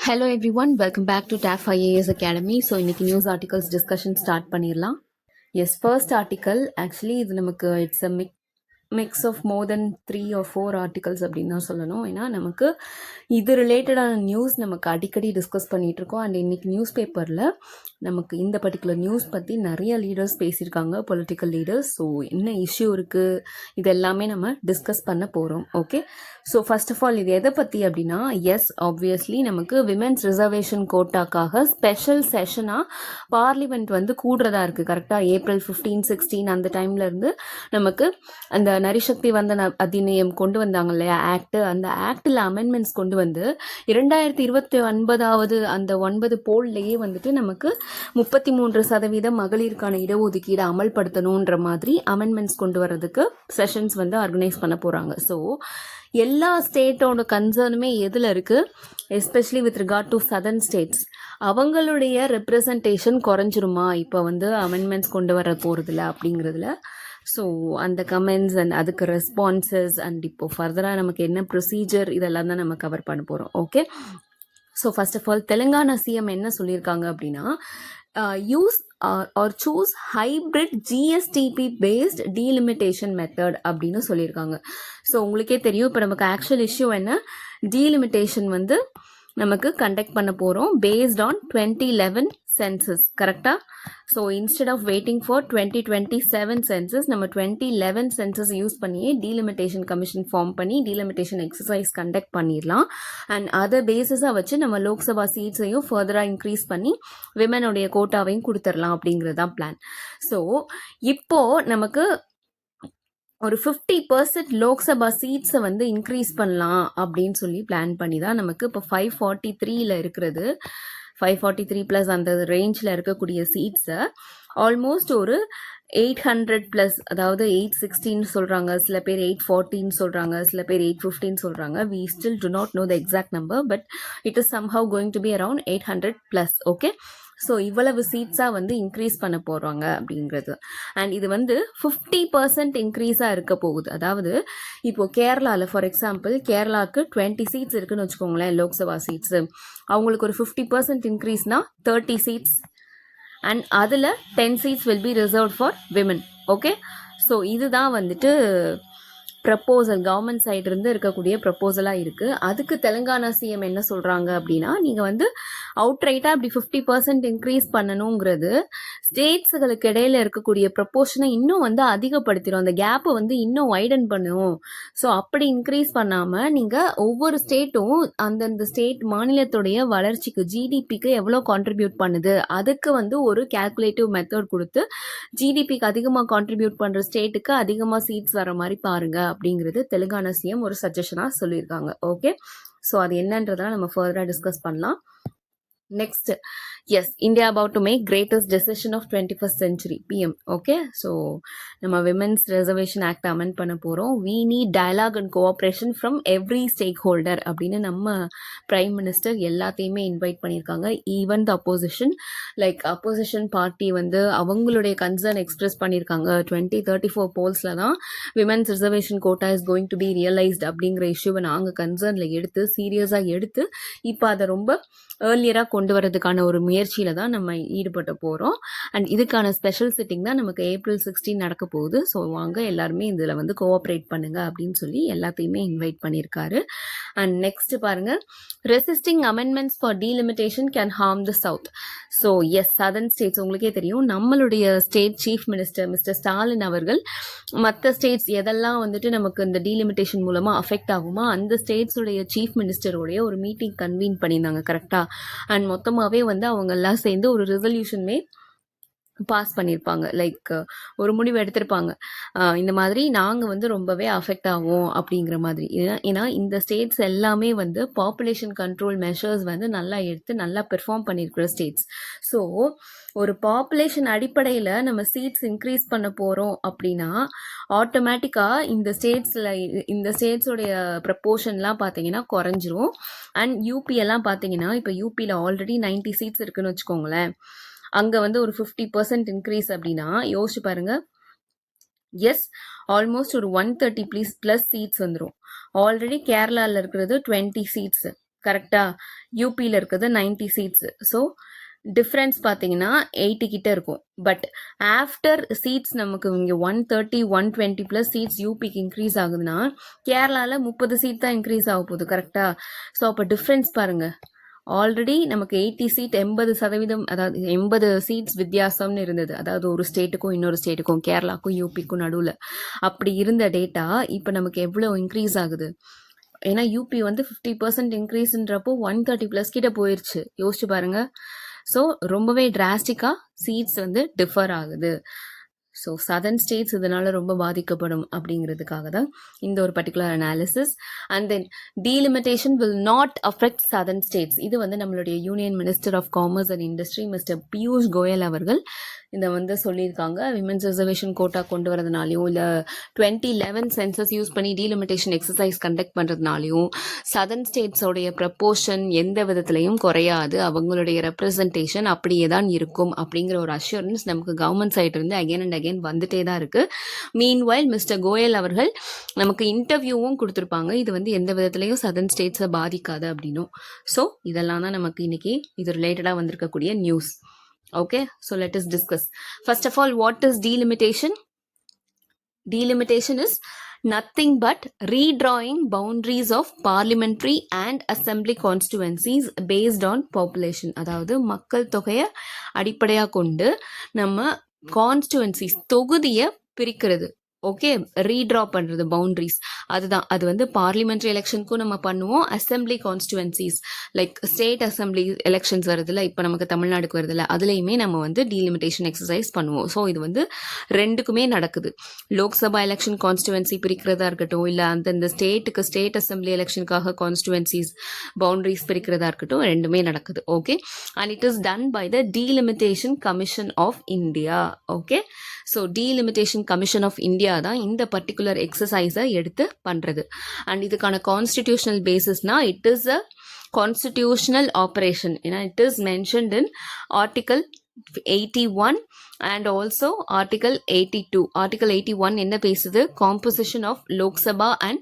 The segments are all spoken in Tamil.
Hello everyone, welcome back to TAF IAS Academy. So இன்னைக்கு நியூஸ் ஆர்டிகல்ஸ் டிஸ்கஷன் ஸ்டார்ட் பண்ணிடலாம். எஸ், ஃபர்ஸ்ட் ஆர்டிக்கல் ஆக்சுவலி இது நமக்கு it's a mix of more then 3 or 4 articles அப்படின்னு தான் சொல்லணும். ஏன்னா நமக்கு இது ரிலேட்டடான நியூஸ் நமக்கு அடிக்கடி டிஸ்கஸ் பண்ணிகிட்டு இருக்கோம். அண்ட் இன்னைக்கு நியூஸ் பேப்பரில் நமக்கு இந்த பர்டிகுலர் நியூஸ் பற்றி நிறைய லீடர்ஸ் பேசியிருக்காங்க, பொலிட்டிக்கல் லீடர்ஸ். ஸோ என்ன இஷ்யூ இருக்குது இது எல்லாமே நம்ம டிஸ்கஸ் பண்ண போகிறோம். Okay, so first of all இது எதை பற்றி அப்படின்னா, எஸ் ஆப்வியஸ்லி நமக்கு விமென்ஸ் ரிசர்வேஷன் கோட்டாக்காக ஸ்பெஷல் செஷனாக பார்லிமெண்ட் வந்து கூடுறதா இருக்குது. கரெக்டாக April 15, 16 அந்த டைம்லேருந்து நமக்கு அந்த நரிசக்தி வந்தன அதிநியம் கொண்டு வந்தாங்க இல்லையா, ஆக்ட். அந்த ஆக்டில் அமெண்ட்மெண்ட்ஸ் கொண்டு வந்து 2029 அந்த 9 போல்லையே வந்துட்டு நமக்கு 33% மகளிருக்கான இடஒதுக்கீடு அமல்படுத்தணுன்ற மாதிரி அமெண்ட்மெண்ட்ஸ் கொண்டு வர்றதுக்கு செஷன்ஸ் வந்து ஆர்கனைஸ் பண்ண போகிறாங்க. ஸோ எல்லா ஸ்டேட்டோட கன்சர்னுமே எதில் இருக்குது, especially with regard to southern states, அவங்களுடைய ரெப்ரசன்டேஷன் குறைஞ்சிருமா இப்போ வந்து அமெண்ட்மெண்ட்ஸ் கொண்டு வர போகிறதுல அப்படிங்கிறதுல. ஸோ அந்த கமெண்ட்ஸ் அண்ட் அதுக்கு ரெஸ்பான்சஸ் அண்ட் இப்போ ஃபர்தராக நமக்கு என்ன ப்ரொசீஜர் இதெல்லாம் தான் நம்ம கவர் பண்ண போகிறோம். Okay, so first of all Telangana CM என்ன சொல்லியிருக்காங்க அப்படின்னா, use or choose hybrid GSTP based delimitation method அப்படின்னு சொல்லியிருக்காங்க. ஸோ உங்களுக்கே தெரியும், இப்போ நமக்கு ஆக்சுவல் இஷ்யூ என்ன, டீலிமிட்டேஷன் வந்து நமக்கு கண்டக்ட் பண்ண போகிறோம் பேஸ்ட் ஆன் 2011 சென்சஸ். கரெக்டாக? So instead of waiting for 2027 census, நம்ம 2011 சென்சஸ் யூஸ் பண்ணியே டீலிமிட்டேஷன் கமிஷன் ஃபார்ம் பண்ணி டீலிமிட்டேஷன் எக்ஸசைஸ் கண்டக்ட் பண்ணிடலாம். அண்ட் அதை பேசிஸாக வச்சு நம்ம லோக்சபா சீட்ஸையும் ஃபர்தராக இன்க்ரீஸ் பண்ணி விமனுடைய கோட்டாவையும் கொடுத்துடலாம் அப்படிங்கிறது தான் பிளான். ஸோ இப்போது நமக்கு ஒரு 50% லோக்சபா சீட்ஸை வந்து இன்க்ரீஸ் பண்ணலாம் அப்படின்னு சொல்லி பிளான் பண்ணி தான் நமக்கு இப்போ 543 இருக்கிறது. 543 ப்ளஸ் அந்த ரேஞ்சில் இருக்கக்கூடிய சீட்ஸை ஆல்மோஸ்ட் ஒரு 800+, அதாவது 816 சொல்கிறாங்க, சில பேர் 814 சொல்கிறாங்க, சில பேர் 815 சொல்கிறாங்க. we still do not know the exact number, but it is somehow going to be around 800+. Okay, so இவ்வளவு சீட்ஸாக வந்து இன்க்ரீஸ் பண்ண போகிறாங்க அப்படிங்கிறது. அண்ட் இது வந்து 50% இன்க்ரீஸாக இருக்க போகுது. அதாவது இப்போது கேரளாவில் ஃபார் எக்ஸாம்பிள், கேரளாவுக்கு 20 சீட்ஸ் இருக்குன்னு வச்சுக்கோங்களேன் லோக்சபா சீட்ஸு. அவங்களுக்கு ஒரு 50% இன்க்ரீஸ்னா 30 சீட்ஸ், அண்ட் அதில் 10 seats will be reserve for women. Okay, so இதுதான் வந்துட்டு ப்ரப்போசல் கவர்மெண்ட் சைட்லேருந்து இருக்கக்கூடிய ப்ரப்போசலாக இருக்குது. அதுக்கு தெலுங்கானா சிஎம் என்ன சொல்கிறாங்க அப்படின்னா, நீங்கள் வந்து அவுட்ரைட்டாக அப்படி 50% இன்க்ரீஸ் பண்ணணுங்கிறது ஸ்டேட்ஸுகளுக்கு இடையில இருக்கக்கூடிய ப்ரப்போர்ஷனை இன்னும் வந்து அதிகப்படுத்திடும், அந்த கேப்பை வந்து இன்னும் வைடன் பண்ணும். ஸோ அப்படி இன்க்ரீஸ் பண்ணாமல் நீங்கள் ஒவ்வொரு ஸ்டேட்டும் அந்தந்த ஸ்டேட் மாநிலத்துடைய வளர்ச்சிக்கு ஜிடிபிக்கு எவ்வளோ கான்ட்ரிபியூட் பண்ணுது அதுக்கு வந்து ஒரு கேல்குலேட்டிவ் மெத்தட் கொடுத்து ஜிடிபிக்கு அதிகமாக கான்ட்ரிபியூட் பண்ணுற ஸ்டேட்டுக்கு அதிகமாக சீட்ஸ் வர மாதிரி பாருங்க அப்படிங்கிறது தெலுங்கானா சிஎம் ஒரு சஜஷனாக சொல்லியிருக்காங்க. ஓகே, ஸோ அது என்னன்றதெல்லாம் நம்ம ஃபர்தராக டிஸ்கஸ் பண்ணலாம். Next, yes, India about to make greatest decision of 21st century PM. Okay, so நம்ம விமென்ஸ் ரிசர்வேஷன் ஆக்ட் அமெண்ட் பண்ண போகிறோம். We need dialogue and cooperation from every stakeholder அப்படின்னு நம்ம பிரைம் மினிஸ்டர் எல்லாத்தையுமே இன்வைட் பண்ணியிருக்காங்க. Even the opposition, like opposition party வந்து அவங்களுடைய கன்சர்ன் எக்ஸ்பிரஸ் பண்ணியிருக்காங்க. 2034 போல்ஸில் தான் women's reservation quota is going to be realised அப்படிங்கிற இஷ்யூவை நாங்கள் கன்சர்னில் எடுத்து சீரியஸாக எடுத்து இப்போ அதை ரொம்ப ஏர்லியராக கொண்டு வரதுக்கான ஒரு முயற்சியில தான் நம்ம ஈடுபட்டு போகிறோம். அண்ட் இதுக்கான ஸ்பெஷல் சிட்டிங் தான் நமக்கு April 16 நடக்க போகுது. ஸோ வாங்க எல்லாருமே இதில் வந்து கோஆப்ரேட் பண்ணுங்க அப்படின்னு சொல்லி எல்லாத்தையுமே இன்வைட் பண்ணியிருக்காரு. அண்ட் நெக்ஸ்ட் பாருங்க, resisting amendments for delimitation can harm the south. So yes, southern states உங்களுக்கே தெரியும், நம்மளுடைய state chief minister mister Stalin அவர்கள் மற்ற ஸ்டேட்ஸ் எதெல்லாம் வந்துட்டு நமக்கு இந்த டீலிமிட்டேஷன் மூலமாக அஃபெக்ட் ஆகுமா அந்த ஸ்டேட்ஸுடைய சீஃப் மினிஸ்டருடைய ஒரு மீட்டிங் கன்வீன் பண்ணியிருந்தாங்க. கரெக்டாக? அண்ட் மொத்தமாகவே வந்து அவங்க எல்லாம் சேர்ந்து ஒரு ரெசல்யூஷனுமே பாஸ் பண்ணியிருப்பாங்க. லைக் ஒரு முடிவு எடுத்திருப்பாங்க, இந்த மாதிரி நாங்கள் வந்து ரொம்பவே அஃபெக்ட் ஆகும் அப்படிங்கிற மாதிரி. ஏன்னா இந்த ஸ்டேட்ஸ் எல்லாமே வந்து பாப்புலேஷன் கண்ட்ரோல் மெஷர்ஸ் வந்து நல்லா எடுத்து நல்லா பெர்ஃபார்ம் பண்ணியிருக்கிற ஸ்டேட்ஸ். ஸோ ஒரு பாப்புலேஷன் அடிப்படையில் நம்ம சீட்ஸ் இன்க்ரீஸ் பண்ண போகிறோம் அப்படின்னா ஆட்டோமேட்டிக்காக இந்த ஸ்டேட்ஸோடைய ப்ரப்போர்ஷன்லாம் பார்த்தீங்கன்னா குறைஞ்சிரும். அண்ட் யூபியெல்லாம் பார்த்தீங்கன்னா, இப்போ யூபியில் ஆல்ரெடி 90 சீட்ஸ் இருக்குன்னு வச்சுக்கோங்களேன், அங்கே வந்து ஒரு 50% இன்க்ரீஸ் அப்படின்னா யோசிச்சு பாருங்க. எஸ், ஆல்மோஸ்ட் ஒரு 130+ சீட்ஸ் வந்துடும். ஆல்ரெடி கேரளாவில் இருக்கிறது 20 சீட்ஸ். கரெக்டாக. யூபியில் இருக்கிறது 90 சீட்ஸு. ஸோ டிஃப்ரென்ஸ் பார்த்தீங்கன்னா 80 கிட்ட இருக்கும். பட் ஆஃப்டர் சீட்ஸ் நமக்கு இங்கே 130 120 ப்ளஸ் சீட்ஸ் யூபிக்கு இன்க்ரீஸ் ஆகுதுன்னா கேரளாவில் 30 சீட் தான் இன்க்ரீஸ் ஆக போகுது. கரெக்டாக. ஸோ அப்போ டிஃப்ரென்ஸ் பாருங்கள். ஆல்ரெடி நமக்கு 80 சீட் 80%, அதாவது 80 சீட்ஸ் வித்தியாசம்னு இருந்தது. அதாவது ஒரு ஸ்டேட்டுக்கும் இன்னொரு ஸ்டேட்டுக்கும், கேரளாக்கும் யூபிக்கும் நடுவில் அப்படி இருந்த டேட்டா இப்போ நமக்கு எவ்வளோ இன்க்ரீஸ் ஆகுது. ஏன்னா யூபி வந்து 50% இன்க்ரீஸ்ன்றப்போ 130 ப்ளஸ் கிட்ட போயிடுச்சு. யோசிச்சு பாருங்க. ஸோ ரொம்பவே டிராஸ்டிக்காக சீட்ஸ் வந்து டிஃபர் ஆகுது. ஸோ சதர்ன் ஸ்டேட்ஸ் இதனால ரொம்ப பாதிக்கப்படும் அப்படிங்கிறதுக்காக தான் இந்த ஒரு particular analysis. And then delimitation will not affect southern states. இது வந்து நம்மளுடைய union minister of commerce and industry mister Piyush Goyal அவர்கள் இதை வந்து சொல்லியிருக்காங்க. விமென்ஸ் ரிசர்வேஷன் கோட்டா கொண்டு வரதுனாலையும் இல்லை 2011 சென்சஸ் யூஸ் பண்ணி டீலிமிட்டேஷன் எக்ஸசைஸ் கண்டக்ட் பண்ணுறதுனாலையும் சதர்ன் ஸ்டேட்ஸோடைய ப்ரப்போர்ஷன் எந்த விதத்துலையும் குறையாது. அவங்களுடைய ரெப்ரசன்டேஷன் அப்படியே தான் இருக்கும் அப்படிங்கிற ஒரு அஷூரன்ஸ் நமக்கு கவர்மெண்ட் சைட் இருந்து அகேன் அண்ட் அகேன் வந்துட்டே தான் இருக்கு. மீன்வைல் மிஸ்டர் கோயல் அவர்கள் நமக்கு இன்டர்வியூவும் கொடுத்துருப்பாங்க. இது வந்து எந்த விதத்துலையும் சதர்ன் ஸ்டேட்ஸை பாதிக்காது அப்படின்னும். ஸோ இதெல்லாம் தான் நமக்கு இன்னைக்கு இது ரிலேட்டடாக வந்திருக்கக்கூடிய news. Okay, so let us discuss. First of all, what is delimitation? Delimitation is nothing but redrawing boundaries of parliamentary and assembly constituencies based on population. அதாவது மக்கள் தொகையை அடிப்படையாக கொண்டு நம்ம கான்ஸ்டுவன்சிஸ் தொகுதியை பிரிக்கிறது. ஓகே, ரீட்ரா பண்ணுறது பவுண்ட்ரிஸ். அதுதான் அது வந்து பார்லிமெண்ட்ரி எலெக்ஷனுக்கும் நம்ம பண்ணுவோம். Assembly constituencies like state assembly elections வருதுல்ல, இப்போ நமக்கு தமிழ்நாடுக்கு வருதுல்ல, அதுலேயுமே நம்ம வந்து டீலிமிட்டேஷன் எக்ஸசைஸ் பண்ணுவோம். ஸோ இது வந்து ரெண்டுக்குமே நடக்குது. லோக்சபா எலெக்ஷன் கான்ஸ்டுவன்சி பிரிக்கிறதா இருக்கட்டும், இல்லை அந்தந்த ஸ்டேட்டுக்கு ஸ்டேட் அசம்பிளி எலெக்ஷனுக்காக கான்ஸ்டுவன்சிஸ் பவுண்ட்ரிஸ் பிரிக்கிறதா இருக்கட்டும், ரெண்டுமே நடக்குது. Okay, and it is done by the delimitation commission of India. Okay, so delimitation commission of India தான் இந்த பர்டிகுலர் எக்ஸசைஸை எடுத்து பண்றது. அண்ட் இதுக்கான கான்ஸ்டிடியூஷனல் பேசிஸ்னா it is a constitutional operation. ஏன்னா it is mentioned in article 81 and also article 82. article 81 என்ன பேசுது? composition of Lok Sabha and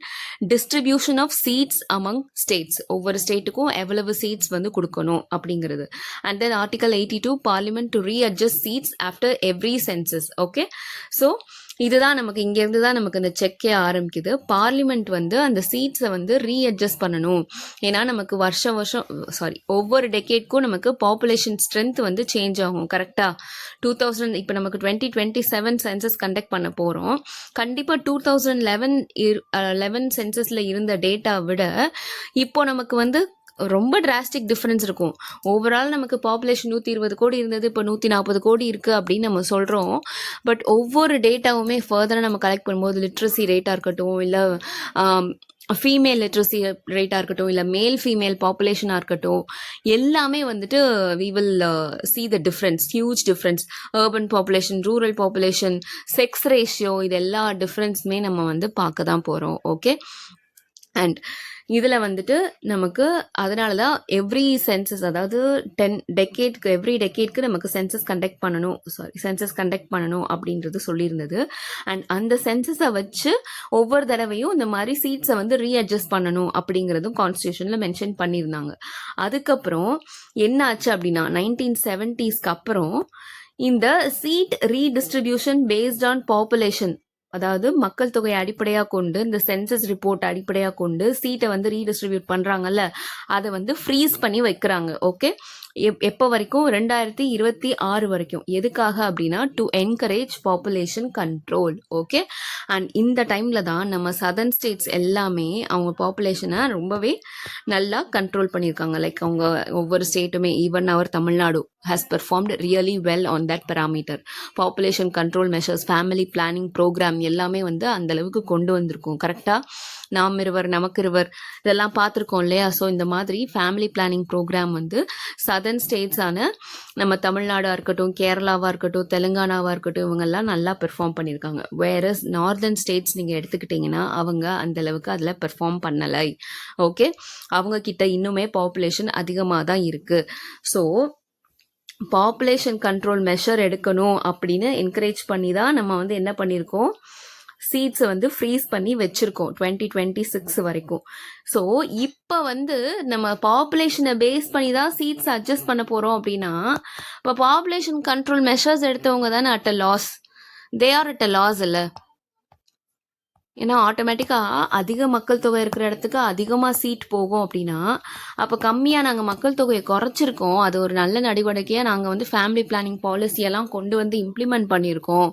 distribution of seats among states. ஒவ்வொரு ஸ்டேட்டுக்கும் எவ்வளவு சீட்ஸ் வந்து கொடுக்கணும் அப்படிங்கிறது. and then article 82 parliament to readjust seats after every census. okay, so இதுதான் நமக்கு இங்கேருந்து தான் நமக்கு இந்த செக்கே ஆரம்பிக்குது. பார்லிமெண்ட் வந்து அந்த சீட்ஸை வந்து ரீஅட்ஜஸ்ட் பண்ணணும். ஏன்னா நமக்கு வருஷம் ஒவ்வொரு டெக்கேட்க்கும் நமக்கு பாப்புலேஷன் ஸ்ட்ரென்த் வந்து சேஞ்ச் ஆகும். கரெக்டாக 2000 இப்போ நமக்கு 2027 சென்சஸ் கண்டக்ட் பண்ண போகிறோம். கண்டிப்பாக 2011 சென்சஸில் இருந்த டேட்டா விட இப்போ நமக்கு வந்து ரொம்ப டிராஸ்டிக் டிஃப்ரென்ஸ் இருக்கும். ஓவரால் நமக்கு பாப்புலேஷன் 120 கோடி இருந்தது, இப்போ 140 கோடி இருக்குது அப்படின்னு நம்ம சொல்கிறோம். பட் ஒவ்வொரு டேட்டாவுமே ஃபர்தராக நம்ம கலெக்ட் பண்ணும்போது லிட்ரஸி ரேட்டாக இருக்கட்டும், இல்லை ஃபீமேல் லிட்ரஸி ரேட்டாக இருக்கட்டும், இல்லை மேல் ஃபீமேல் பாப்புலேஷனாக இருக்கட்டும், எல்லாமே வந்துட்டு we will see the difference, huge difference. urban population, rural population, sex ratio, இது எல்லா டிஃப்ரென்ஸுமே நம்ம வந்து பார்க்க தான் போகிறோம். ஓகே, அண்ட் இதில் வந்துட்டு நமக்கு அதனால தான் எவ்ரி சென்சஸ், அதாவது எவ்ரி டெக்கேட்க்கு நமக்கு சென்சஸ் கண்டக்ட் பண்ணணும் அப்படின்றது சொல்லியிருந்தது. அண்ட் அந்த சென்சஸை வச்சு ஒவ்வொரு தடவையும் இந்த மாதிரி சீட்ஸை வந்து ரீஅட்ஜஸ்ட் பண்ணணும் அப்படிங்கிறதும் கான்ஸ்டியூஷனில் மென்ஷன் பண்ணியிருந்தாங்க. அதுக்கப்புறம் என்ன ஆச்சு அப்படின்னா 1970s அப்புறம் இந்த seat redistribution based on population, அதாவது மக்கள் தொகையை அடிப்படையாக கொண்டு இந்த சென்சஸ் ரிப்போர்ட் அடிப்படையாக கொண்டு சீட்டை வந்து ரீடிஸ்ட்ரிபியூட் பண்ணுறாங்கல்ல, அதை வந்து ஃப்ரீஸ் பண்ணி வைக்கிறாங்க. ஓகே, எப்போ வரைக்கும்? 2026 வரைக்கும். எதுக்காக அப்படின்னா to encourage population control. Okay, and இந்த டைமில் தான் நம்ம சதர்ன் ஸ்டேட்ஸ் எல்லாமே அவங்க பாப்புலேஷனை ரொம்பவே நல்லா கண்ட்ரோல் பண்ணியிருக்காங்க. லைக் அவங்க ஒவ்வொரு ஸ்டேட்டுமே, even our Tamil Nadu has performed really well on that parameter. Population control measures, family planning programme எல்லாமே வந்து அந்த அளவுக்கு கொண்டு வந்திருக்கும். கரெக்டாக நாம் இருவர் நமக்கு இருவர் இதெல்லாம் பார்த்துருக்கோம் இல்லையா? ஸோ இந்த மாதிரி ஃபேமிலி பிளானிங் ப்ரோக்ராம் வந்து சதர்ன் ஸ்டேட்ஸான நம்ம தமிழ்நாடாக இருக்கட்டும், கேரளாவாக இருக்கட்டும், தெலுங்கானாவாக இருக்கட்டும், இவங்கெல்லாம் நல்லா பெர்ஃபார்ம் பண்ணியிருக்காங்க. வேறஸ் நார்தர்ன் ஸ்டேட்ஸ் நீங்கள் எடுத்துக்கிட்டிங்கன்னா அவங்க அந்தளவுக்கு அதில் பெர்ஃபார்ம் பண்ணலை. ஓகே, அவங்க கிட்ட இன்னுமே பாப்புலேஷன் அதிகமாக தான் இருக்குது. ஸோ பாப்புலேஷன் கண்ட்ரோல் மெஷர் எடுக்கணும் அப்படின்னு என்கரேஜ் பண்ணி தான் நம்ம வந்து என்ன பண்ணியிருக்கோம், சீட்ஸை வந்து ஃப்ரீஸ் பண்ணி வச்சுருக்கோம் 2026 வரைக்கும். ஸோ இப்போ வந்து நம்ம பாப்புலேஷனை பேஸ் பண்ணி தான் சீட்ஸ் அட்ஜஸ்ட் பண்ண போகிறோம் அப்படின்னா, இப்போ பாப்புலேஷன் கண்ட்ரோல் மெஷர்ஸ் எடுத்தவங்க தானே at a loss, they are at a loss இல்லை. ஏன்னா ஆட்டோமேட்டிக்காக அதிக மக்கள் தொகை இருக்கிற இடத்துக்கு அதிகமாக சீட் போகும் அப்படின்னா, அப்போ கம்மியாக நாங்கள் மக்கள் தொகையை குறைச்சிருக்கோம், அது ஒரு நல்ல நடவடிக்கையாக நாங்கள் வந்து ஃபேமிலி பிளானிங் பாலிசியெல்லாம் கொண்டு வந்து இம்ப்ளிமெண்ட் பண்ணியிருக்கோம்.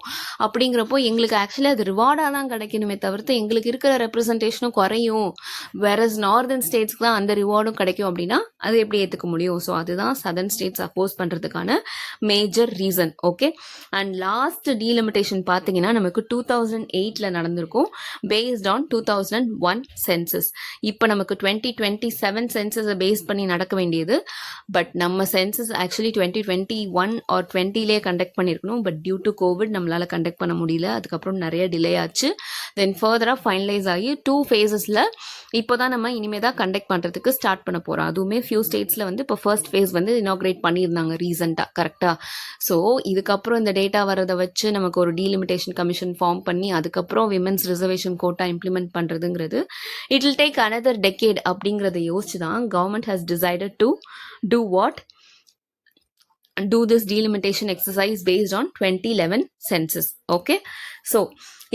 அப்படிங்கிறப்போ எங்களுக்கு ஆக்சுவலி அது ரிவார்டாக தான் கிடைக்கணுமே தவிர்த்து எங்களுக்கு இருக்கிற ரெப்ரசன்டேஷனும் குறையும், வேறஸ் நார்தர்ன் ஸ்டேட்ஸ்க்கு தான் அந்த ரிவார்டும் கிடைக்கும் அப்படின்னா அது எப்படி ஏற்றுக்க முடியும்? ஸோ அதுதான் சதர்ன் ஸ்டேட்ஸ் அப்போஸ் பண்ணுறதுக்கான major reason. Okay, and last delimitation பார்த்தீங்கன்னா நமக்கு 2008 நடந்திருக்கும், based on 2001 census. இப்போ நமக்கு 2027 census பேஸ் பண்ணி நடக்க வேண்டியது. பட் நம்ம சென்சஸ் ஆக்சுவலி 2021 ஆர் 20லே கண்டக்ட் பண்ணியிருக்கணும். பட் டியூ டு கோவிட் நம்மளால் கண்டக்ட் பண்ண முடியல. அதுக்கப்புறம் நிறைய டிலே ஆச்சு. தென் ஃபர்தராக ஃபைனலைஸ் ஆகி 2 phases இப்போ தான் நம்ம இனிமேல் தான் கண்டக்ட் பண்ணுறதுக்கு ஸ்டார்ட் பண்ண போகிறோம். அதுவுமே ஃபியூ ஸ்டேட்ஸில் வந்து இப்போ ஃபர்ஸ்ட் ஃபேஸ் வந்து இனாக்ரேட் பண்ணியிருந்தாங்க ரீசெண்டாக, கரெக்டாக. ஸோ இதுக்கப்புறம் இந்த டேட்டா வரதை வச்சு நமக்கு ஒரு டீலிமிட்டேஷன் கமிஷன் ஃபார்ம் பண்ணி அதுக்கப்புறம் விமென்ஸ் ரிசர்வேஷன் கோட்டா இம்ப்ளிமெண்ட் பண்ணுறதுங்கிறது it will take another decade அப்படிங்கிறத யோசிச்சு தான் government has decided to do this delimitation exercise based on 2011 census. Okay, so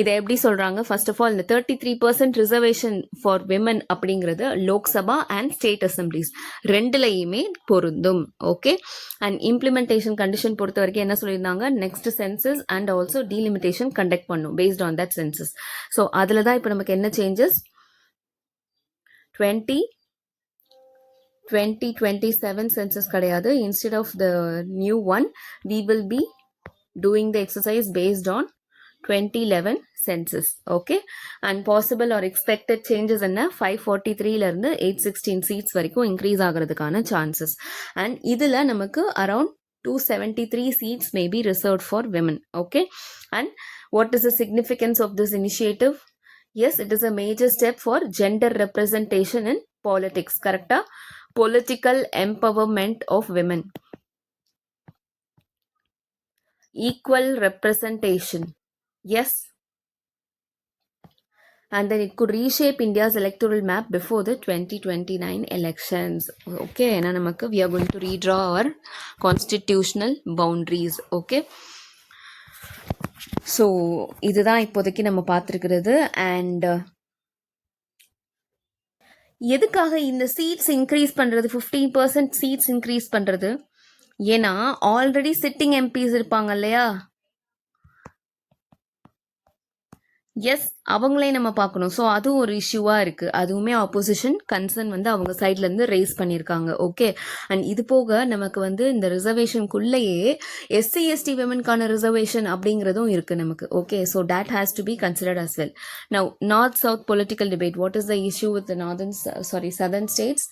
இதை எப்படி சொல்றாங்க? ஃபர்ஸ்ட் ஆஃப் ஆல் இந்த 33% ரிசர்வேஷன் ஃபார் விமன் அப்படிங்கிறது லோக்சபா அண்ட் ஸ்டேட் அசம்பிளிஸ் ரெண்டுலையுமே பொருந்தும். ஓகே, அண்ட் இம்ப்ளிமெண்டேஷன் கண்டிஷன் பொறுத்த வரைக்கும் என்ன சொல்லியிருந்தாங்க? Next census and also delimitation conduct பண்ணும் based on that census. So அதில் தான் இப்போ நமக்கு என்ன சேஞ்சஸ்? 2027 census கிடையாது. Instead of the new one, we will be doing the exercise based on 2011 census. Okay, and possible or expected changes என்ன? 543 இருந்து 816 seats வரைக்கும் increase ஆகிறதுக்கான chances. and இதுல நமக்கு around 273 seats may be reserved for women. Okay, and what is the significance of this initiative? Yes, it is a major step for gender representation in politics. Correcta? Political empowerment of women, equal representation. Yes, and then it could reshape India's electoral map before the 2029 elections. Okay, na namakku we are going to redraw our constitutional boundaries. Okay, so இதுதான் இப்போதைக்கு நம்ம பார்த்துருக்கிறது. அண்ட் எதுக்காக இந்த சீட்ஸ் இன்க்ரீஸ் பண்ணுறது, 15% சீட்ஸ் இன்க்ரீஸ் பண்ணுறது? ஏன்னா ஆல்ரெடி சிட்டிங் எம்பிஸ் இருப்பாங்க இல்லையா? எஸ், அவங்களே நம்ம பார்க்கணும். ஸோ அதுவும் ஒரு இஷ்யூவாக இருக்குது. அதுவுமே ஆப்போசிஷன் கன்சர்ன் வந்து அவங்க சைட்லேருந்து ரேஸ் பண்ணியிருக்காங்க. ஓகே, அண்ட் இது போக நமக்கு வந்து இந்த ரிசர்வேஷனுக்குள்ளேயே எஸ்சி எஸ்டி விமனுக்கான ரிசர்வேஷன் அப்படிங்கிறதும் இருக்குது நமக்கு. Okay, so that has to be considered as well. Now, north-south political debate. What is the issue with the southern states?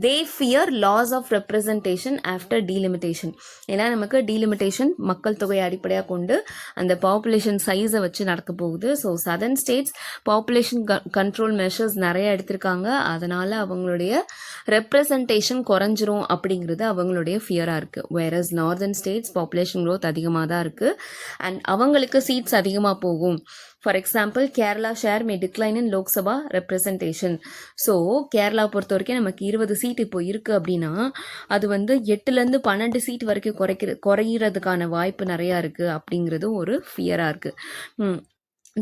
They fear loss of representation after delimitation. ஏன்னா நமக்கு delimitation மக்கள் தொகையை அடிப்படையாக கொண்டு அந்த பாப்புலேஷன் சைஸை வச்சு நடக்க போகுது. So southern states population control measures நிறைய எடுத்திருக்காங்க. அதனால அவங்களுடைய ரெப்ரசன்டேஷன் குறைஞ்சிரும் அப்படிங்கிறது அவங்களுடைய ஃபியராக இருக்குது. Whereas northern states population growth அதிகமாக தான் இருக்குது அண்ட் அவங்களுக்கு சீட்ஸ் அதிகமாக போகும். For example, Kerala share May decline in Lok Sabha representation. So Kerala பொறுத்த வரைக்கும் நமக்கு 20 சீட் இப்போ இருக்குது அப்படின்னா அது வந்து 8லேருந்து 12 சீட் வரைக்கும் குறையிறதுக்கான வாய்ப்பு நிறையா இருக்குது அப்படிங்கிறதும் ஒரு ஃபியராக இருக்குது.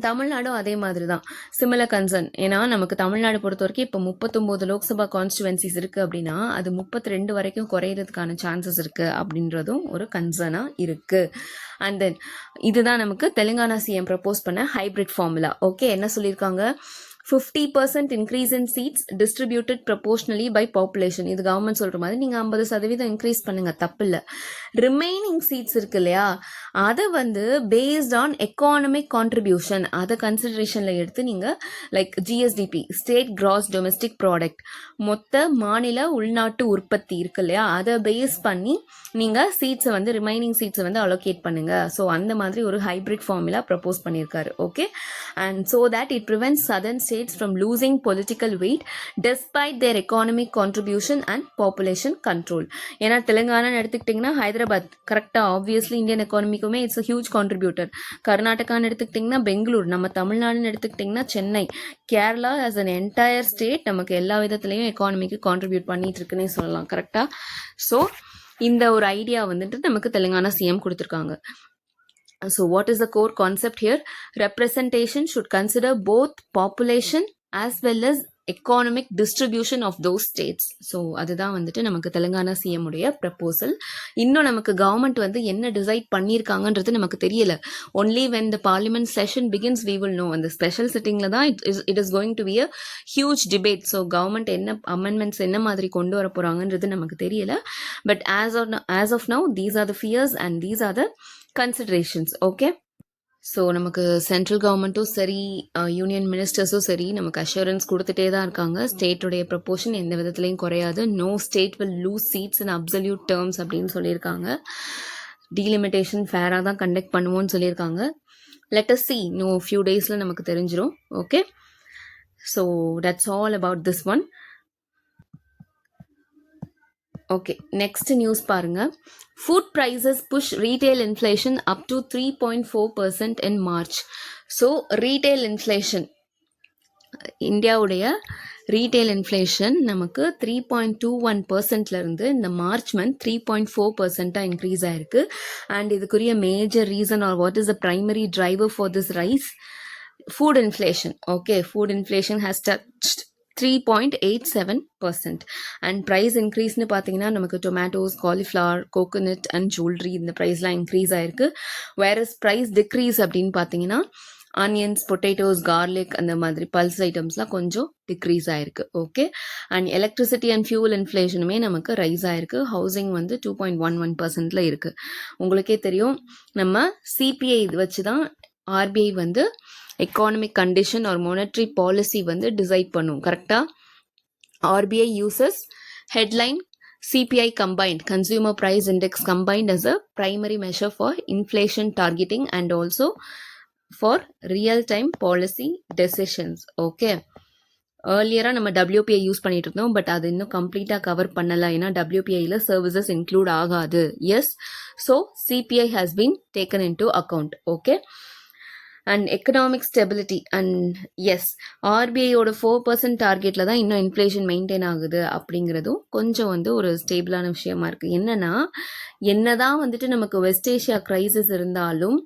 தமிழ்நாடும் அதே மாதிரி தான், சிமிலர் கன்சர்ன். ஏன்னா நமக்கு தமிழ்நாடு பொறுத்த வரைக்கும் இப்போ 39 லோக்சபா கான்ஸ்டிடுவன்சிஸ் இருக்குது அப்படின்னா அது 32 வரைக்கும் குறையிறதுக்கான சான்சஸ் இருக்குது அப்படின்றதும் ஒரு கன்சர்னாக இருக்குது. அண்ட் தென் இதுதான் நமக்கு தெலுங்கானா சிஎம் ப்ரப்போஸ் பண்ண ஹைப்ரிட் ஃபார்முலா. ஓகே, என்ன சொல்லியிருக்காங்க? 50% increase in seats distributed proportionally by population. இது கவர்மெண்ட் சொல்கிற மாதிரி நீங்கள் 50% இன்க்ரீஸ் பண்ணுங்கள், தப்பு இல்லை. ரிமைனிங் சீட்ஸ் இருக்கு இல்லையா, அதை வந்து பேஸ்ட் ஆன் எக்கானமிக் கான்ட்ரிபியூஷன் அதை கன்சிடரேஷனில் எடுத்து நீங்கள் like GSDP, state cross domestic product, மொத்த மாநில உள்நாட்டு உற்பத்தி இருக்கு இல்லையா, அதை பேஸ் பண்ணி நீங்கள் சீட்ஸை வந்து ரிமைனிங் சீட்ஸை வந்து அலோகேட் பண்ணுங்கள். ஸோ அந்த மாதிரி ஒரு ஹைப்ரிட் ஃபார்முலா ப்ரப்போஸ் பண்ணியிருக்காரு. Okay, and so that it prevents southern states from losing political weight despite their economic contribution and population control. ஏன்னா தெலுங்கானா எடுத்துக்கிட்டிங்கன்னா ஹைதராபாத் கரெக்டாக ஆப்வியஸ்லி இந்தியன் எக்கானமிக்குமே இட்ஸ் அ ஹியூஜ் கான்ட்ரிபியூட்டர். கர்நாடகான்னு எடுத்துக்கிட்டிங்கன்னா பெங்களூர், நம்ம தமிழ்நாடுன்னு எடுத்துக்கிட்டிங்கன்னா Chennai, Kerala as an entire state நமக்கு எல்லா விதத்துலையும் எக்கானமிக்கு கான்ட்ரிபியூட் பண்ணிட்டு இருக்குன்னே சொல்லலாம். கரெக்டாக. ஸோ இந்த ஒரு ஐடியா வந்துட்டு நமக்கு தெலுங்கானா சிஎம் கொடுத்துருக்காங்க. So what is the core concept here? Representation should consider both population as well as economic distribution of those states. So அதுதான் வந்துட்டு நமக்கு தெலுங்கானா சிஎம் உடைய ப்ரப்போசல். இன்னும் நமக்கு கவர்மெண்ட் வந்து என்ன டிசைட் பண்ணியிருக்காங்கன்றது நமக்கு தெரியல. Only when the parliament session begins we will know. அந்த ஸ்பெஷல் சிட்டிங்ல தான் it is going to be a huge debate. So government என்ன அமெண்ட்மெண்ட்ஸ் என்ன மாதிரி கொண்டு வர போறாங்கன்றது நமக்கு தெரியல. But as of now these are the fears and these are the considerations. Okay. So நமக்கு சென்ட்ரல் கவர்மெண்ட்டும் சரி யூனியன் மினிஸ்டர்ஸும் சரி நமக்கு அஷூரன்ஸ் கொடுத்துட்டே தான் இருக்காங்க. ஸ்டேட்டுடைய ப்ரப்போர்ஷன் எந்த விதத்துலையும் குறையாது. No state will lose seats in absolute terms அப்படின்னு சொல்லியிருக்காங்க. டீலிமிட்டேஷன் ஃபேராக தான் கண்டக்ட் பண்ணுவோன்னு சொல்லியிருக்காங்க. லெட் அஸ் see இன்னும் ஃபியூ டேஸில் நமக்கு தெரிஞ்சிடும். Okay. So that's all about this one. Okay, next news பாருங்க. Food prices push retail inflation up to 3.4% in March. So retail inflation, இந்தியாவுடைய ரீட்டைல் இன்ஃப்ளேஷன் நமக்கு 3.21% இந்த மார்ச் மந்த் 3.4% இன்க்ரீஸ் ஆயிருக்கு. அண்ட் இதுக்குரிய major reason are what is the primary driver for this rise? Food inflation. Okay, food inflation has touched 3.87% and price இன்க்ரீஸ்னு பார்த்தீங்கன்னா நமக்கு tomatoes, cauliflower, coconut and jewellery இந்த ப்ரைஸ்லாம் இன்க்ரீஸ் ஆயிருக்கு. வேறஸ் ப்ரைஸ் டிக்ரீஸ் அப்படின்னு பார்த்தீங்கன்னா ஆனியன்ஸ், பொட்டேட்டோஸ், கார்லிக் அந்த மாதிரி பல்ஸ் ஐட்டம்ஸ்லாம் கொஞ்சம் டிக்ரீஸ் ஆயிருக்கு. Okay. And electricity and fuel இன்ஃப்ளேஷனுமே நமக்கு ரைஸ் ஆயிருக்கு. ஹவுசிங் வந்து 2.11% இருக்குது. உங்களுக்கே தெரியும் நம்ம சிபிஐ இது வச்சு தான் ஆர்பிஐ வந்து economic condition or monetary policy வந்து டிசைட் பண்ணும். கரெக்டாக RBI uses headline CPI combined, Consumer Price Index combined as a primary measure for inflation targeting and also for real-time policy decisions. Okay. ஏர்லியராக நம்ம WPI யூஸ் பண்ணிட்டு இருந்தோம். பட் அது இன்னும் கம்ப்ளீட்டாக கவர் பண்ணலை. ஏன்னா WPIயில் சர்வீசஸ் இன்க்ளூட் ஆகாது. Yes. So CPI has been taken into account. Okay. And economic stability and yes, ஆர்பிஐயோட 4% டார்கெட்டில் தான் இன்னும் இன்ஃப்ளேஷன் மெயின்டைன் ஆகுது அப்படிங்கிறதும் கொஞ்சம் வந்து ஒரு ஸ்டேபிளான விஷயமா இருக்குது. என்னதான் வந்துட்டு நமக்கு வெஸ்ட் ஏஷியா கிரைசிஸ் இருந்தாலும்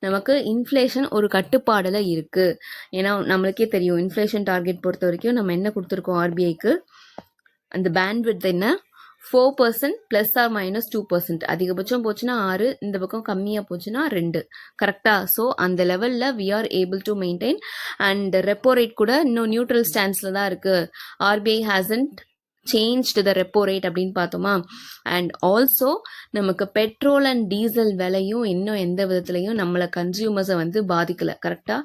நமக்கு இன்ஃப்ளேஷன் ஒரு கட்டுப்பாடில் இருக்குது. ஏன்னா நம்மளுக்கே தெரியும் இன்ஃப்ளேஷன் டார்கெட் பொறுத்த வரைக்கும் நம்ம என்ன கொடுத்துருக்கோம் ஆர்பிஐக்கு, அந்த பேண்ட்விட்த் என்ன 4% ± 2%. அதிகபட்சம் போச்சுன்னா 6, இந்த பக்கம் கம்மியாக போச்சுன்னா 2. கரெக்டாக. ஸோ அந்த லெவலில் we are able to maintain. And repo rate கூட இன்னும் நியூட்ரல் ஸ்டாண்ட்ஸில் தான் இருக்குது. RBI hasn't changed the repo rate அப்படின்னு பார்த்தோமா. அண்ட் ஆல்சோ நமக்கு பெட்ரோல் அண்ட் டீசல் விலையும் இன்னும் எந்த விதத்துலையும் நம்மளை கன்சியூமர்ஸை வந்து பாதிக்கலை. கரெக்டாக.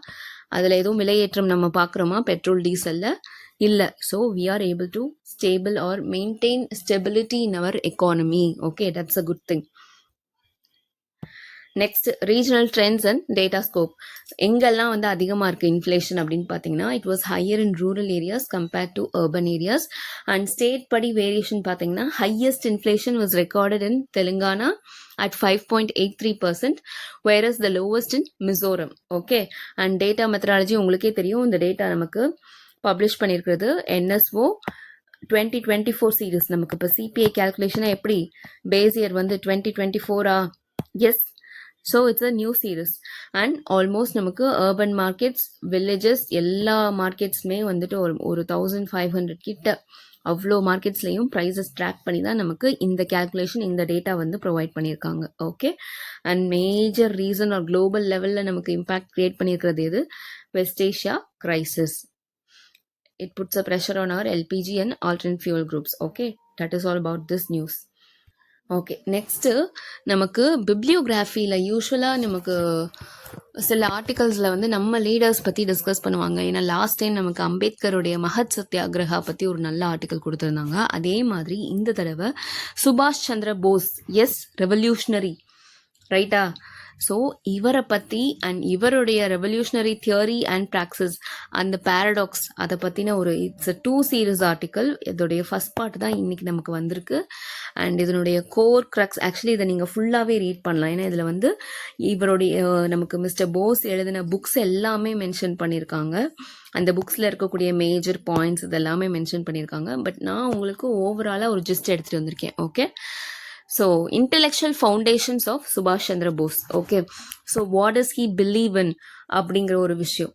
அதில் எதுவும் விலையேற்றம் நம்ம பார்க்குறோமா பெட்ரோல் டீசலில்? இல்லை. So we are able to stable or maintain stability in our economy. Okay, that's a good thing. Next, regional trends and data scope. எங்கெல்லாம் வந்து அதிகமாக இருக்குது இன்ஃப்ளேஷன் அப்படின்னு பார்த்தீங்கன்னா it was higher in rural areas compared to urban areas. And state படி வேரியேஷன் பார்த்தீங்கன்னா highest inflation was recorded in Telangana at 5.83%, whereas the lowest in Mizoram. Okay. And data methodology உங்களுக்கே தெரியும். இந்த டேட்டா நமக்கு பப்ளிஷ் பண்ணியிருக்கிறது NSO 2024 சீரீஸ். நமக்கு இப்போ சிபிஐ கேல்குலேஷனாக எப்படி பேஸ் இயர் வந்து 2024 yes. So it's a new series. And almost நமக்கு அர்பன் மார்க்கெட்ஸ், வில்லேஜஸ் எல்லா மார்க்கெட்ஸுமே வந்துட்டு ஒரு 1500 கிட்ட அவ்வளோ மார்க்கெட்ஸ்லையும் ப்ரைஸஸ் ட்ராக் பண்ணி தான் நமக்கு இந்த கேல்குலேஷன், இந்த டேட்டா வந்து ப்ரொவைட் பண்ணியிருக்காங்க. Okay. And major reason or global லெவலில் நமக்கு இம்பேக்ட் கிரியேட் பண்ணியிருக்கிறது எது? West Asia crisis. It puts a pressure on our LPG and alternate fuel groups. Okay, that is all about this news. Okay, next நமக்கு பிப்ளியோகிராஃபியில் யூஸ்வலாக நமக்கு சில ஆர்டிகல்ஸில் வந்து நம்ம லீடர்ஸ் பற்றி டிஸ்கஸ் பண்ணுவாங்க. ஏன்னா லாஸ்ட் டைம் நமக்கு அம்பேத்கருடைய மகத் சத்யாகிரகா பற்றி ஒரு நல்ல ஆர்டிக்கல் கொடுத்துருந்தாங்க. அதே மாதிரி இந்த தடவை சுபாஷ் சந்திர போஸ், எஸ் ரெவல்யூஷனரி, ரைட்டா? ஸோ இவரை பற்றி அண்ட் இவருடைய ரெவல்யூஷனரி தியரி அண்ட் ப்ராக்சிஸ் அந்த பேரடாக்ஸ் அதை பற்றின ஒரு இட்ஸ் 2 சீரீஸ் ஆர்டிக்கல். இதோடைய ஃபர்ஸ்ட் பார்ட் தான் இன்றைக்கி நமக்கு வந்திருக்கு. அண்ட் இதனுடைய கோர் க்ரக்ஸ் ஆக்சுவலி இதை நீங்கள் ஃபுல்லாகவே ரீட் பண்ணலாம். ஏன்னா இதில் வந்து இவருடைய நமக்கு மிஸ்டர் போஸ் எழுதின புக்ஸ் எல்லாமே மென்ஷன் பண்ணியிருக்காங்க. அந்த புக்ஸில் இருக்கக்கூடிய மேஜர் பாயிண்ட்ஸ் இதெல்லாமே மென்ஷன் பண்ணியிருக்காங்க. பட் நான் உங்களுக்கு ஓவராலாக ஒரு ஜிஸ்ட் எடுத்துகிட்டு வந்திருக்கேன். Okay, so intellectual foundations of சுபாஷ் Chandra Bose. Okay, so what is he believe in அப்படிங்கிற ஒரு விஷயம்.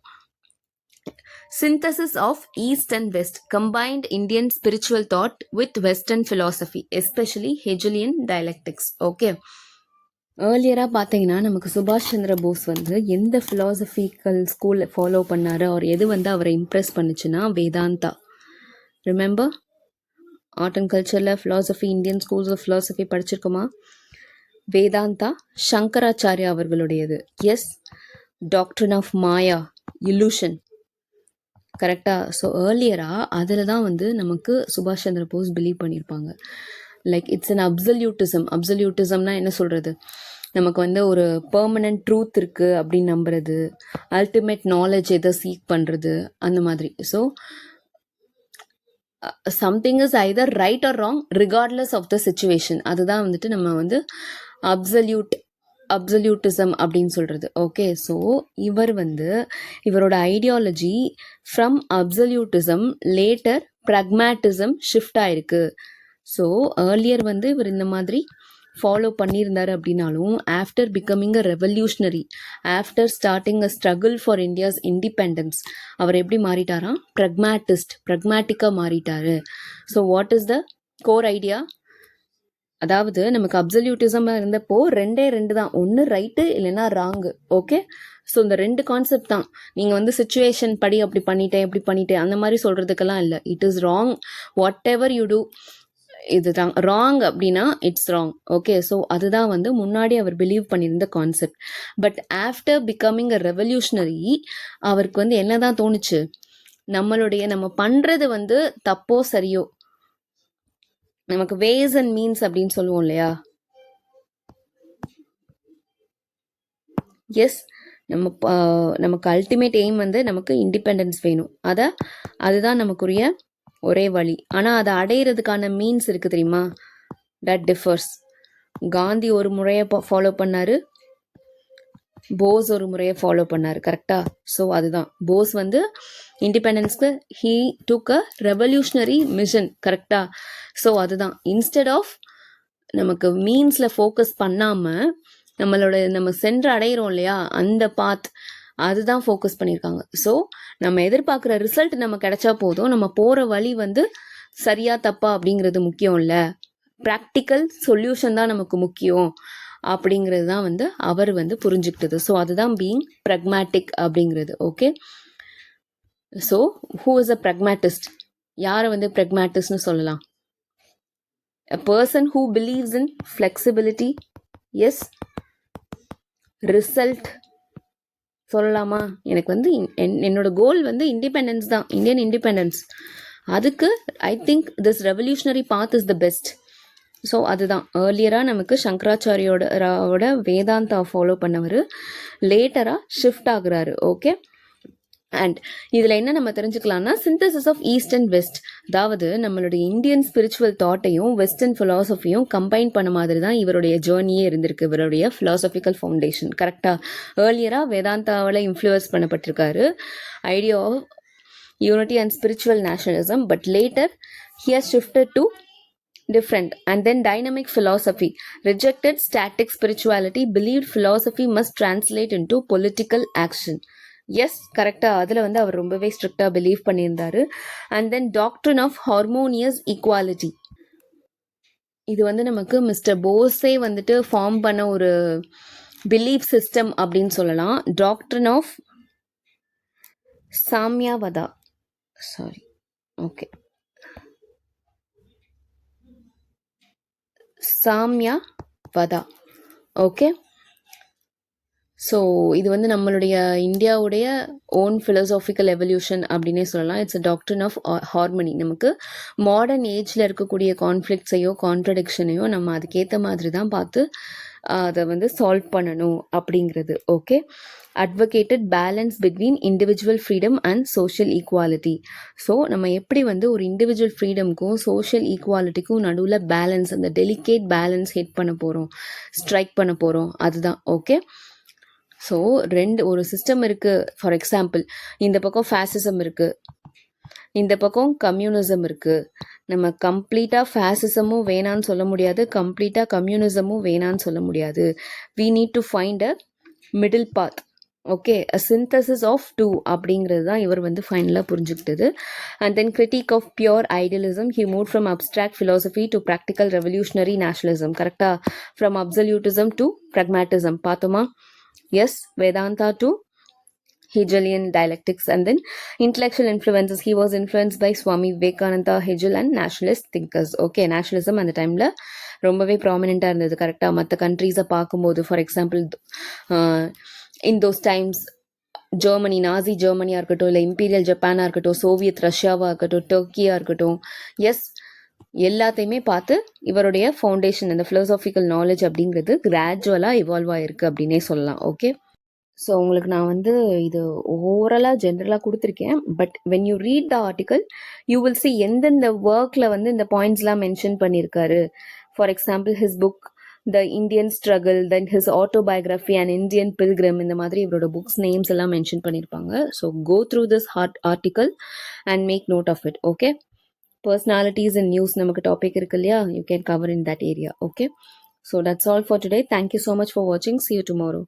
Synthesis of East and West combined Indian spiritual thought with Western philosophy, especially Hegelian dialectics. Okay. ஏர்லியராக பார்த்தீங்கன்னா நமக்கு சுபாஷ் சந்திர போஸ் வந்து எந்த ஃபிலாசபிக்கல் ஸ்கூல் ஃபாலோ பண்ணார், அவர் எது வந்து அவரை இம்ப்ரெஸ் பண்ணுச்சுன்னா வேதாந்தா. ரிமெம்பர் ஆர்ட் அண்ட் கல்ச்சரில் philosophy, Indian schools of philosophy படிச்சிருக்கோமா? வேதாந்தா சங்கராச்சாரியா அவர்களுடையது. Yes, doctrine of maya, illusion, கரெக்டாக. ஸோ ஏர்லியராக அதில் தான் வந்து நமக்கு சுபாஷ் சந்திர போஸ் பிலீவ் பண்ணியிருப்பாங்க. Like it's an absolutism. அப்சல்யூட்டிசம்னா என்ன சொல்கிறது, நமக்கு வந்து ஒரு பெர்மனன்ட் ட்ரூத் இருக்குது அப்படின்னு நம்புறது, அல்டிமேட் நாலேஜ் எதை சீக் பண்ணுறது, அந்த மாதிரி. So something is either right or wrong regardless of the situation. அதுதான் வந்துட்டு நம்ம வந்து அப்சல்யூட்டிசம் அப்படின்னு சொல்கிறது. ஓகே, ஸோ இவர் வந்து இவரோட ideology from absolutism later pragmatism shift ஆயிருக்கு. ஸோ ஏர்லியர் வந்து இவர் இந்த மாதிரி ஃபாலோ பண்ணியிருந்தார் அப்படின்னாலும் after becoming a revolutionary, after starting a struggle for India's independence, அவர் எப்படி மாறிட்டாராம்? ப்ரக்மேட்டிக்காக மாறிட்டாரு. So what is the core idea? அதாவது நமக்கு அப்சல்யூட்டிசம் இருந்தப்போ ரெண்டு தான், ஒன்று ரைட்டு இல்லைன்னா ராங்கு. ஓகே, ஸோ இந்த 2 கான்செப்ட் தான். நீங்கள் வந்து சுச்சுவேஷன் படி அப்படி பண்ணிட்டேன் இப்படி பண்ணிட்டேன் அந்த மாதிரி சொல்கிறதுக்கெல்லாம் இல்லை. It is wrong whatever you do. இது ராங் அப்படின்னா இட்ஸ் ராங். ஓகே, ஸோ அதுதான் வந்து முன்னாடி அவர் பிலீவ் பண்ணியிருந்த concept. But after becoming a revolutionary அவருக்கு வந்து என்னதான் தோணுச்சு, நம்ம பண்ணுறது வந்து தப்போ சரியோ, நமக்கு வேஸ் அண்ட் மீன்ஸ் அப்படின்னு சொல்லுவோம் இல்லையா? எஸ், நமக்கு அல்டிமேட் எய்ம் வந்து நமக்கு இண்டிபெண்டன்ஸ் வேணும். அதுதான் நமக்குரிய ஒரே வழி. ஆனால் அதை அடையிறதுக்கான மீன்ஸ் இருக்குது தெரியுமா? That differs. காந்தி ஒரு முறையை ஃபாலோ பண்ணார், போஸ் ஒரு முறையை ஃபாலோ பண்ணார். கரெக்டா? ஸோ அதுதான் போஸ் வந்து இண்டிபெண்டன்ஸ்க்கு he took a revolutionary mission. கரெக்டா? ஸோ அதுதான் இன்ஸ்டெட் ஆஃப் நமக்கு மீன்ஸில் ஃபோக்கஸ் பண்ணாமல் நம்ம சென்று அடையிறோம் இல்லையா அந்த பாத், அதுதான் ஃபோக்கஸ் பண்ணியிருக்காங்க. ஸோ நம்ம எதிர்பார்க்குற ரிசல்ட் நம்ம கிடைச்சா போதும், நம்ம போகிற வழி வந்து சரியா தப்பா அப்படிங்கிறது முக்கியம் இல்லை, ப்ராக்டிக்கல் சொல்யூஷன் தான் நமக்கு முக்கியம் அப்படிங்கிறது தான் வந்து அவர் வந்து புரிஞ்சுக்கிட்டது. ஸோ அதுதான் பீயிங் ப்ரக்மேட்டிக் அப்படிங்கிறது. Okay, so who is a pragmatist? யாரை வந்து ப்ரக்மேட்டிஸ்ட்னு சொல்லலாம்? a person who believes in flexibility, yes, result சொல்லலாமா? எனக்கு வந்து என்னோட கோல் வந்து இண்டிபெண்டன்ஸ் தான், இந்தியன் இண்டிபெண்டன்ஸ். அதுக்கு I think this revolutionary path is the best. So அதுதான் ஏர்லியராக நமக்கு சங்கராச்சாரியோட வேதாந்தா ஃபாலோ பண்ணவர் லேட்டராக ஷிஃப்ட் ஆகுறாரு. ஓகே, அண்ட் இதில் என்ன நம்ம தெரிஞ்சுக்கலாம்னா synthesis of east and west, அதாவது நம்மளுடைய இந்தியன் ஸ்பிரிச்சுவல் தாட்டையும் வெஸ்டர்ன் ஃபிலாசபியும் கம்பைன் பண்ண மாதிரி தான் இவருடைய ஜேர்னியே இருந்திருக்கு, இவருடைய ஃபிலாசபிக்கல் ஃபவுண்டேஷன். கரெக்டாக? ஏர்லியராக வேதாந்தாவில் இன்ஃப்ளூயன்ஸ் பண்ணப்பட்டிருக்காரு, idea of unity and spiritual nationalism. But later he has shifted to different and then dynamic philosophy, rejected static spirituality, believed philosophy must translate into political action. Yes, கரெக்டாக. அதில் வந்து அவர் ரொம்பவே ஸ்ட்ரிக்டாக பிலீவ் பண்ணியிருந்தாரு. And then doctrine of harmonious equality, இது வந்து நமக்கு மிஸ்டர் போஸே வந்துட்டு ஃபார்ம் பண்ண ஒரு பிலீஃப் சிஸ்டம் அப்படின்னு சொல்லலாம். Doctrine of Samyavada, sorry, okay, Samyavada. Okay, so இது வந்து நம்மளுடைய இந்தியாவுடைய ஓன் ஃபிலோசாஃபிக்கல் எவல்யூஷன் அப்படின்னே சொல்லலாம். It's a doctrine of harmony. நமக்கு மாடர்ன் ஏஜில் இருக்கக்கூடிய கான்ஃப்ளிக்ட்ஸையோ கான்ட்ரடிக்ஷனையோ நம்ம அதுக்கேற்ற மாதிரி தான் பார்த்து அதை வந்து சால்வ் பண்ணணும் அப்படிங்கிறது. Okay, advocated balance between individual freedom and social equality. So நம்ம எப்படி வந்து ஒரு இண்டிவிஜுவல் ஃப்ரீடம்க்கும் சோஷியல் ஈக்குவாலிட்டிக்கும் நடுவில் பேலன்ஸ், அந்த டெலிகேட் பேலன்ஸ் ஹிட் பண்ண போகிறோம், ஸ்ட்ரைக் பண்ண போகிறோம், அதுதான். ஓகே, ஸோ ஒரு சிஸ்டம் இருக்குது. ஃபார் எக்ஸாம்பிள், இந்த பக்கம் ஃபேசிசம் இருக்குது, இந்த பக்கம் கம்யூனிசம் இருக்குது. நம்ம கம்ப்ளீட்டாக ஃபேசிசமும் வேணான்னு சொல்ல முடியாது, கம்ப்ளீட்டாக கம்யூனிசமும் வேணான்னு சொல்ல முடியாது. We need to find a middle path. Okay, a synthesis of two அப்படிங்கிறது தான் இவர் வந்து ஃபைனலாக புரிஞ்சுக்கிட்டது. And then critique of pure idealism, he move from abstract philosophy to practical revolutionary nationalism. கரெக்டாக, ஃப்ரம் அப்சல்யூட்டிசம் டு ப்ராக்மேட்டிசம் பார்த்தோமா? Yes, Vedanta to Hegelian dialectics. And then intellectual influences, he was influenced by Swami Vivekananda, Hegel and nationalist thinkers. Okay, nationalism அந்த டைமில் ரொம்பவே ப்ராமினெண்ட்டாக இருந்தது. கரெக்டாக, மற்ற கண்ட்ரீஸை பார்க்கும்போது, for example in those times Germany, Nazi ஜெர்மனியாக இருக்கட்டும், இல்லை இம்பீரியல் ஜப்பானாக இருக்கட்டும், சோவியத் ரஷ்யாவாக இருக்கட்டும், டர்க்கியாக இருக்கட்டும், எஸ், எல்லாத்தையுமே பார்த்து இவருடைய ஃபவுண்டேஷன், அந்த ஃபிலோசாபிக்கல் நாலேஜ் அப்படிங்கிறது கிராஜுவலாக இவால்வ் ஆகிருக்கு அப்படின்னே சொல்லலாம். ஓகே, ஸோ உங்களுக்கு நான் வந்து இது ஓவராலாக ஜென்ரலாக கொடுத்துருக்கேன். But when you read the article, you will see எந்தெந்த ஒர்க்கில் வந்து இந்த பாயிண்ட்ஸ்லாம் மென்ஷன் பண்ணியிருக்காரு. For example, his book the Indian Struggle, then his autobiography and Indian Pilgrim, இந்த மாதிரி இவரோட புக்ஸ் நேம்ஸ் எல்லாம் மென்ஷன் பண்ணியிருப்பாங்க. So go through this article and make note of it. Okay, personalities and news நமக்கு டாபிக் இருக்கு இல்லையா, you can cover in that area. Okay, so that's all for today. Thank you so much for வாட்சிங். See you tomorrow.